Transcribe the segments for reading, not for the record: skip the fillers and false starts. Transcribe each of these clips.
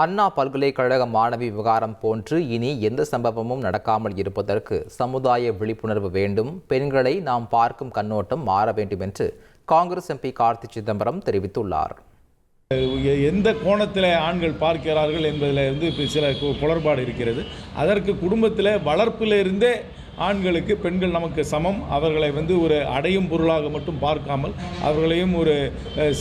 அண்ணா பல்கலைக்கழக மாணவி விவகாரம் போன்று இனி எந்த சம்பவமும் நடக்காமல் இருப்பதற்கு சமுதாய விழிப்புணர்வு வேண்டும். பெண்களை நாம் பார்க்கும் கண்ணோட்டம் மாற வேண்டும் என்று காங்கிரஸ் எம்பி கார்த்தி சிதம்பரம் தெரிவித்துள்ளார். எந்த கோணத்தில் ஆண்கள் பார்க்கிறார்கள் என்பதில் சில குளறுபாடு இருக்கிறது. அதற்கு குடும்பத்தில் வளர்ப்பிலிருந்தே ஆண்களுக்கு பெண்கள் நமக்கு சமம், அவர்களை ஒரு அடையும் பொருளாக மட்டும் பார்க்காமல் அவர்களையும் ஒரு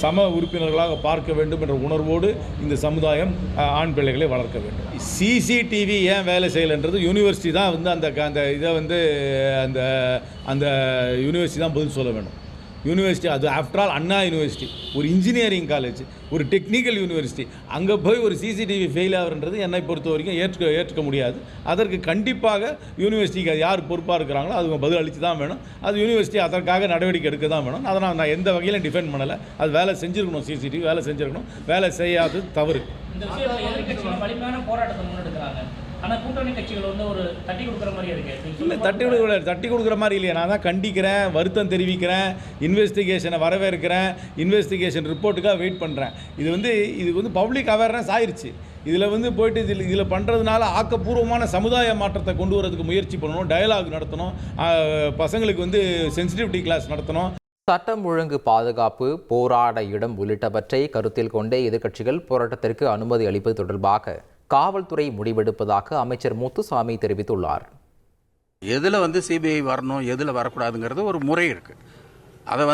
சம உறுப்பினர்களாக பார்க்க வேண்டும் என்ற உணர்வோடு இந்த சமுதாயம் ஆண் பிள்ளைகளை வளர்க்க வேண்டும். சிசிடிவி ஏன் வேலை செய்யலைன்றது யூனிவர்சிட்டி தான் அந்த இதை அந்த அந்த யூனிவர்சிட்டி தான் பதில் சொல்ல வேண்டும். யூனிவர்சிட்டி அது ஆஃப்டர் ஆல் அண்ணா யூனிவர்சிட்டி, ஒரு இன்ஜினியரிங் காலேஜ், ஒரு டெக்னிக்கல் யூனிவர்சிட்டி. அங்கே போய் ஒரு சிசிடிவி ஃபெயில் ஆகுன்றது என்னை பொறுத்த வரைக்கும் ஏற்றுக்க முடியாது. அதற்கு கண்டிப்பாக யூனிவர்சிட்டிக்கு யார் பொறுப்பாக இருக்கிறாங்களோ அது பதில் அளித்து தான் வேணும். அது யூனிவர்சிட்டி அதற்காக நடவடிக்கை எடுக்க தான் வேணும். அதனால் நான் எந்த வகையிலும் டிஃபெண்ட் பண்ணலை. அது வேலை செஞ்சுருக்கணும், சிசிடிவி வேலை செஞ்சுருக்கணும். வேலை செய்யாதது தவறு. ஆனால் கூட்டணி கட்சிகள் ஒரு தட்டி கொடுக்குற மாதிரி இருக்கு. இல்லை, தட்டி கொடுக்குற மாதிரி இல்லையா. நான் தான் கண்டிக்கிறேன், வருத்தம் தெரிவிக்கிறேன், இன்வெஸ்டிகேஷனை வரவேற்கிறேன், இன்வெஸ்டிகேஷன் ரிப்போர்ட்டுக்காக வெயிட் பண்ணுறேன். இது பப்ளிக் அவேர்னஸ் ஆயிடுச்சு. இதில் போயிட்டு இதில் பண்ணுறதுனால ஆக்கப்பூர்வமான சமுதாய மாற்றத்தை கொண்டு வரதுக்கு முயற்சி பண்ணணும், டயலாக் நடத்தணும், பசங்களுக்கு சென்சிட்டிவிட்டி கிளாஸ் நடத்தணும். சட்டம் ஒழுங்கு பாதுகாப்பு, போராட இடம் உள்ளிட்டவற்றை கருத்தில் கொண்டே எதிர்க்கட்சிகள் போராட்டத்திற்கு அனுமதி அளிப்பது தொடர்பாக காவல்துறை முடிவெடுப்பதாக அமைச்சர் முத்துசாமி தெரிவித்துள்ளார். எதில் சிபிஐ வரணும், எதில் வரக்கூடாதுங்கிறது ஒரு முறை இருக்குது. அதை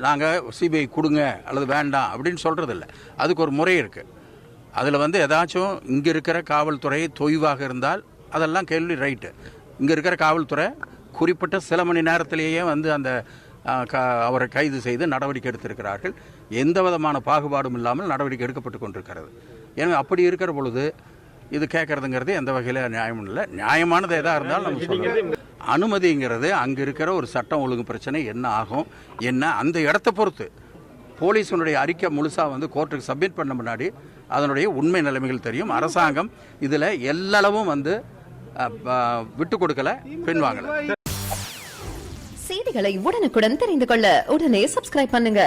நாங்கள் சிபிஐ கொடுங்க அல்லது வேண்டாம் அப்படின்னு சொல்கிறது இல்லை. அதுக்கு ஒரு முறை இருக்குது. அதில் ஏதாச்சும் இங்கே இருக்கிற காவல்துறை தொய்வாக இருந்தால் அதெல்லாம் கேள்வி ரைட்டு. இங்கே இருக்கிற காவல்துறை குறிப்பிட்ட சில மணி நேரத்திலேயே அந்த அவரை கைது செய்து நடவடிக்கை எடுத்திருக்கிறார்கள். எந்த விதமான பாகுபாடும் இல்லாமல் நடவடிக்கை எடுக்கப்பட்டு கொண்டிருக்கிறது. எனவே அப்படி இருக்கிற பொழுது இது கேட்கறதுங்கிறது எந்த வகையில் நியாயமும் இல்லை. நியாயமானது எதாக இருந்தாலும் நம்ம சொல்கிறோம். அனுமதிங்கிறது அங்கே இருக்கிற ஒரு சட்டம் ஒழுங்கு பிரச்சனை என்ன ஆகும், என்ன அந்த இடத்த பொறுத்து போலீஸினுடைய அறிக்கை முழுசாக கோர்ட்டுக்கு சப்மிட் பண்ண முன்னாடி அதனுடைய உண்மை நிலைமைகள் தெரியும். அரசாங்கம் இதில் எல்லளவும் விட்டு கொடுக்கல, பின்வாங்கல. செய்திகளை உடனுக்குடன் தெரிந்து கொள்ள உடனே சப்ஸ்கிரைப் பண்ணுங்க.